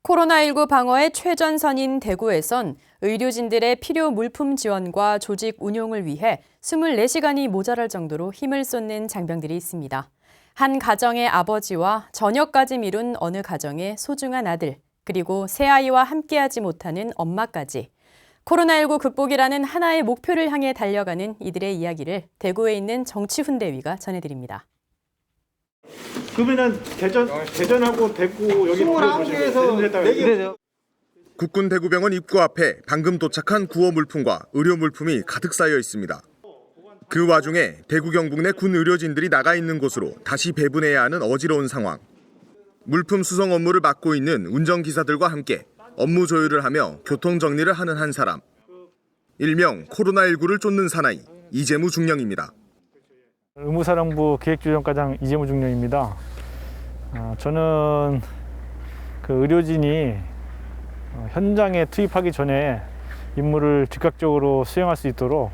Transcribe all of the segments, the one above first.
코로나19 방어의 최전선인 대구에선 의료진들의 필요 물품 지원과 조직 운용을 위해 24시간이 모자랄 정도로 힘을 쏟는 장병들이 있습니다. 한 가정의 아버지와 저녁까지 미룬 어느 가정의 소중한 아들, 그리고 새아이와 함께하지 못하는 엄마까지. 코로나19 극복이라는 하나의 목표를 향해 달려가는 이들의 이야기를 대구에 있는 정치훈대위가 전해드립니다. 그러면은 대전하고 대구 여기 21개에서 4개. 국군 대구병원 입구 앞에 방금 도착한 구호 물품과 의료 물품이 가득 쌓여 있습니다. 그 와중에 대구 경북 내 군 의료진들이 나가 있는 곳으로 다시 배분해야 하는 어지러운 상황. 물품 수송 업무를 맡고 있는 운전기사들과 함께 업무 조율을 하며 교통 정리를 하는 한 사람. 일명 코로나19를 쫓는 사나이 이재무 중령입니다. 의무사령부 기획조정과장 이재무 중령입니다. 저는 그 의료진이 현장에 투입하기 전에 임무를 즉각적으로 수행할 수 있도록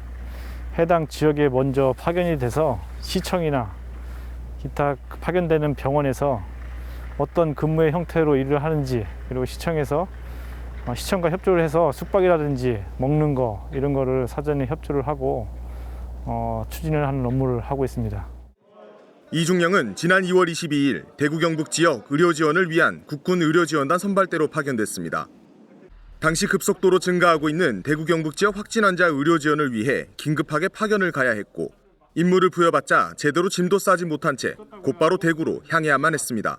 해당 지역에 먼저 파견이 돼서 시청이나 기타 파견되는 병원에서 어떤 근무의 형태로 일을 하는지, 그리고 시청에서 시청과 협조를 해서 숙박이라든지 먹는 거 이런 거를 사전에 협조를 하고 추진을 하는 업무를 하고 있습니다. 이중령은 지난 2월 22일 대구 경북 지역 의료 지원을 위한 국군 의료지원단 선발대로 파견됐습니다. 당시 급속도로 증가하고 있는 대구 경북 지역 확진 환자 의료 지원을 위해 긴급하게 파견을 가야 했고, 임무를 부여받자 제대로 짐도 싸지 못한 채 곧바로 대구로 향해야만 했습니다.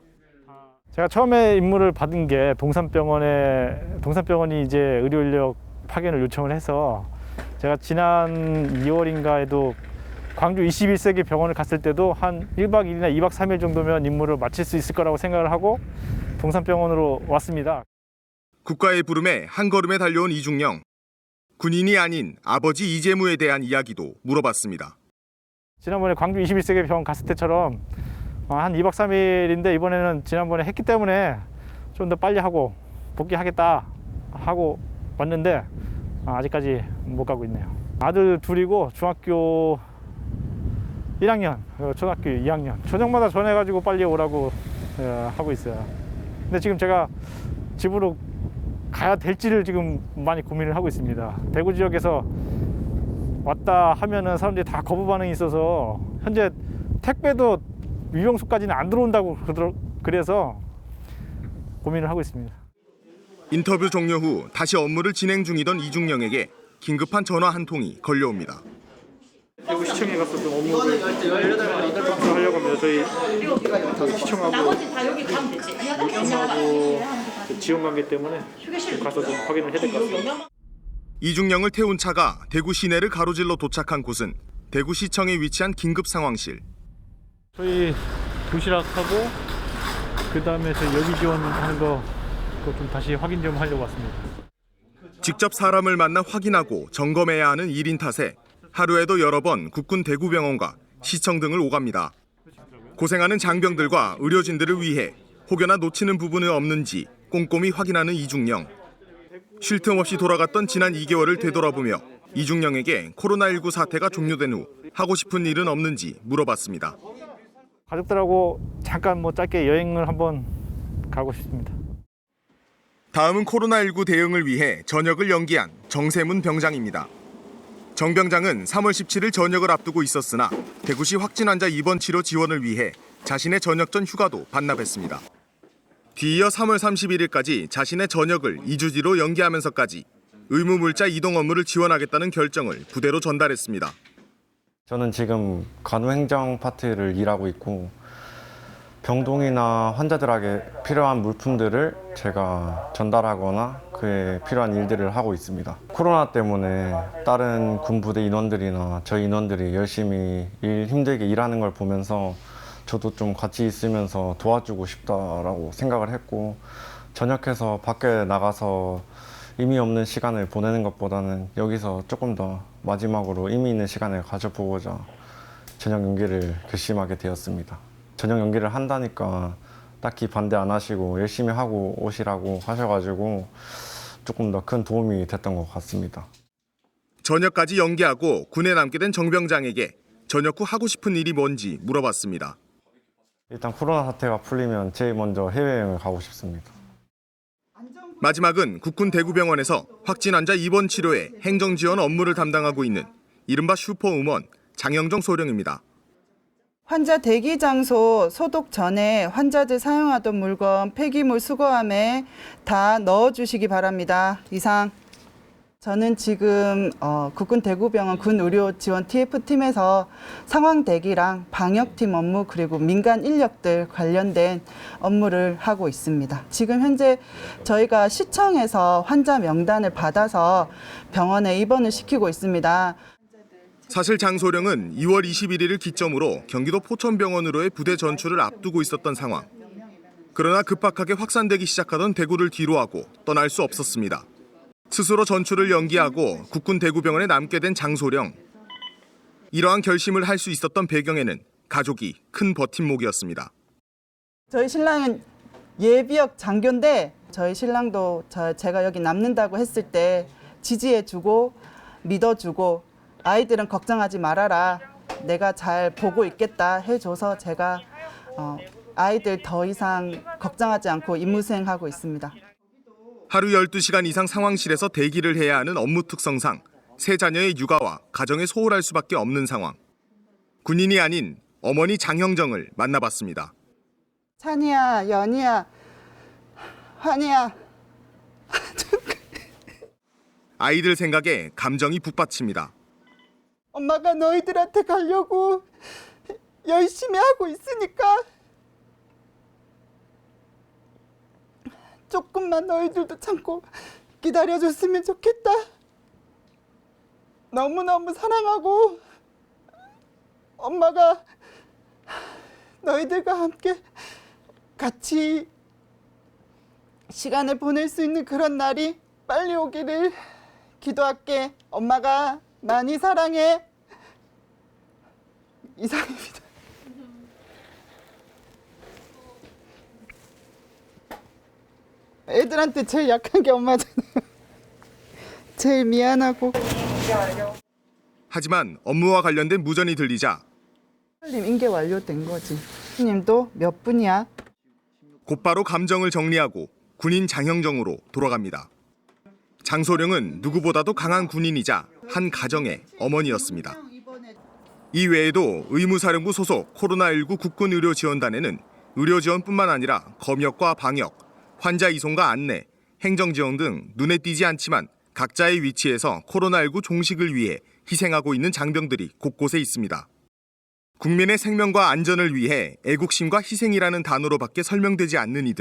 제가 처음에 임무를 받은 게 동산병원이 이제 의료 인력 파견을 요청을 해서, 제가 지난 2월인가에도 광주 21세기 병원을 갔을 때도 한 1박 2일이나 2박 3일 정도면 임무를 마칠 수 있을 거라고 생각을 하고 동산병원으로 왔습니다. 국가의 부름에 한 걸음에 달려온 이중령. 군인이 아닌 아버지 이재무에 대한 이야기도 물어봤습니다. 지난번에 광주 21세기 병원 갔을 때처럼 한 2박 3일인데 이번에는 지난번에 했기 때문에 좀 더 빨리 하고 복귀하겠다 하고 왔는데 아직까지 못 가고 있네요. 아들 둘이고 중학교 1학년, 초등학교 2학년. 저녁마다 전해가지고 빨리 오라고 하고 있어요. 근데 지금 제가 집으로 가야 될지를 지금 많이 고민을 하고 있습니다. 대구 지역에서 왔다 하면은 사람들이 다 거부 반응이 있어서 현재 택배도 위용수까지는 안 들어온다고 그래서 고민을 하고 있습니다. 인터뷰 종료 후 다시 업무를 진행 중이던 이중령에게 긴급한 전화 한 통이 걸려옵니다. 대구시청에 가서 좀 업무를 하려고 합니다. 저희 시청하고 지원 관계 때문에 가서 좀 확인을 해야 될 것 같습니다. 이중령을 태운 차가 대구 시내를 가로질러 도착한 곳은 대구시청에 위치한 긴급 상황실. 저희 도시락하고 그다음에 저희 여기 지원하는 거 좀 다시 확인 좀 하려고 왔습니다. 직접 사람을 만나 확인하고 점검해야 하는 일인 탓에 하루에도 여러 번 국군 대구병원과 시청 등을 오갑니다. 고생하는 장병들과 의료진들을 위해 혹여나 놓치는 부분이 없는지 꼼꼼히 확인하는 이중령. 쉴 틈 없이 돌아갔던 지난 2개월을 되돌아보며 이중령에게 코로나19 사태가 종료된 후 하고 싶은 일은 없는지 물어봤습니다. 가족들하고 잠깐 짧게 여행을 한번 가고 싶습니다. 다음은 코로나19 대응을 위해 전역을 연기한 정세문 병장입니다. 정 병장은 3월 17일 전역을 앞두고 있었으나 대구시 확진 환자 입원 치료 지원을 위해 자신의 전역 전 휴가도 반납했습니다. 뒤이어 3월 31일까지 자신의 전역을 2주 뒤로 연기하면서까지 의무 물자 이동 업무를 지원하겠다는 결정을 부대로 전달했습니다. 저는 지금 간호행정 파트를 일하고 있고, 병동이나 환자들에게 필요한 물품들을 제가 전달하거나 그에 필요한 일들을 하고 있습니다. 코로나 때문에 다른 군부대 인원들이나 저희 인원들이 열심히 힘들게 일하는 걸 보면서 저도 좀 같이 있으면서 도와주고 싶다라고 생각을 했고, 전역해서 밖에 나가서 의미 없는 시간을 보내는 것보다는 여기서 조금 더 마지막으로 의미 있는 시간을 가져보고자 전역 연기를 결심하게 되었습니다. 전역 연기를 한다니까 딱히 반대 안 하시고 열심히 하고 오시라고 하셔가지고 조금 더 큰 도움이 됐던 것 같습니다. 전역까지 연기하고 군에 남게 된 정 병장에게 전역 후 하고 싶은 일이 뭔지 물어봤습니다. 일단 코로나 사태가 풀리면 제일 먼저 해외여행을 가고 싶습니다. 마지막은 국군 대구병원에서 확진 환자 입원 치료에 행정 지원 업무를 담당하고 있는 이른바 슈퍼우먼 장영정 소령입니다. 환자 대기 장소 소독 전에 환자들 사용하던 물건, 폐기물 수거함에 다 넣어주시기 바랍니다. 이상. 저는 지금 국군 대구병원 군의료지원 TF팀에서 상황 대기랑 방역팀 업무 그리고 민간 인력들 관련된 업무를 하고 있습니다. 지금 현재 저희가 시청에서 환자 명단을 받아서 병원에 입원을 시키고 있습니다. 사실 장소령은 2월 21일을 기점으로 경기도 포천병원으로의 부대 전출을 앞두고 있었던 상황. 그러나 급박하게 확산되기 시작하던 대구를 뒤로하고 떠날 수 없었습니다. 스스로 전출을 연기하고 국군 대구병원에 남게 된 장소령. 이러한 결심을 할 수 있었던 배경에는 가족이 큰 버팀목이었습니다. 저희 신랑은 예비역 장교인데 저희 신랑도 제가 여기 남는다고 했을 때 지지해주고 믿어주고 아이들은 걱정하지 말아라. 내가 잘 보고 있겠다 해줘서 제가 아이들 더 이상 걱정하지 않고 임무 수행하고 있습니다. 하루 12시간 이상 상황실에서 대기를 해야 하는 업무 특성상 세 자녀의 육아와 가정에 소홀할 수밖에 없는 상황. 군인이 아닌 어머니 장형정을 만나봤습니다. 찬이야, 연이야, 환이야. 아이들 생각에 감정이 북받칩니다. 엄마가 너희들한테 가려고 열심히 하고 있으니까 조금만 너희들도 참고 기다려줬으면 좋겠다. 너무너무 사랑하고 엄마가 너희들과 함께 같이 시간을 보낼 수 있는 그런 날이 빨리 오기를 기도할게. 엄마가 많이 사랑해. 이상입니다. 애들한테 제일 약한 게 엄마잖아요. 제일 미안하고. 하지만 업무와 관련된 무전이 들리자 인계 완료된 거지. 님도 몇 분이야? 곧바로 감정을 정리하고 군인 장형정으로 돌아갑니다. 장소령은 누구보다도 강한 군인이자 한 가정의 어머니였습니다. 이 외에도 의무사령부 소속 코로나19 국군의료지원단에는 의료지원뿐만 아니라 검역과 방역, 환자 이송과 안내, 행정지원 등 눈에 띄지 않지만 각자의 위치에서 코로나19 종식을 위해 희생하고 있는 장병들이 곳곳에 있습니다. 국민의 생명과 안전을 위해 애국심과 희생이라는 단어로밖에 설명되지 않는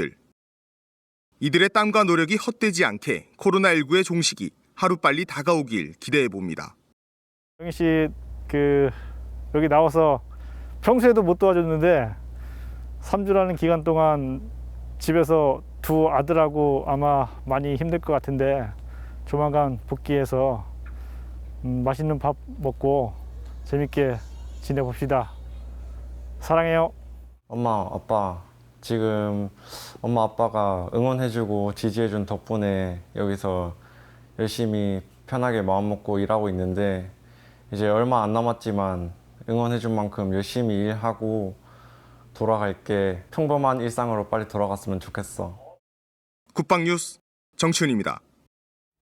이들의 땀과 노력이 헛되지 않게 코로나19의 종식이 하루빨리 다가오길 기대해 봅니다. 영희 씨 여기 나와서 평소에도 못 도와줬는데 3주라는 기간 동안 집에서 두 아들하고 아마 많이 힘들 것 같은데 조만간 복귀해서 맛있는 밥 먹고 재밌게 지내봅시다. 사랑해요. 엄마, 아빠, 지금 엄마, 아빠가 응원해주고 지지해준 덕분에 여기서 열심히 편하게 마음 먹고 일하고 있는데 이제 얼마 안 남았지만 응원해준 만큼 열심히 일하고 돌아갈게. 평범한 일상으로 빨리 돌아갔으면 좋겠어. 국방뉴스 정치훈입니다.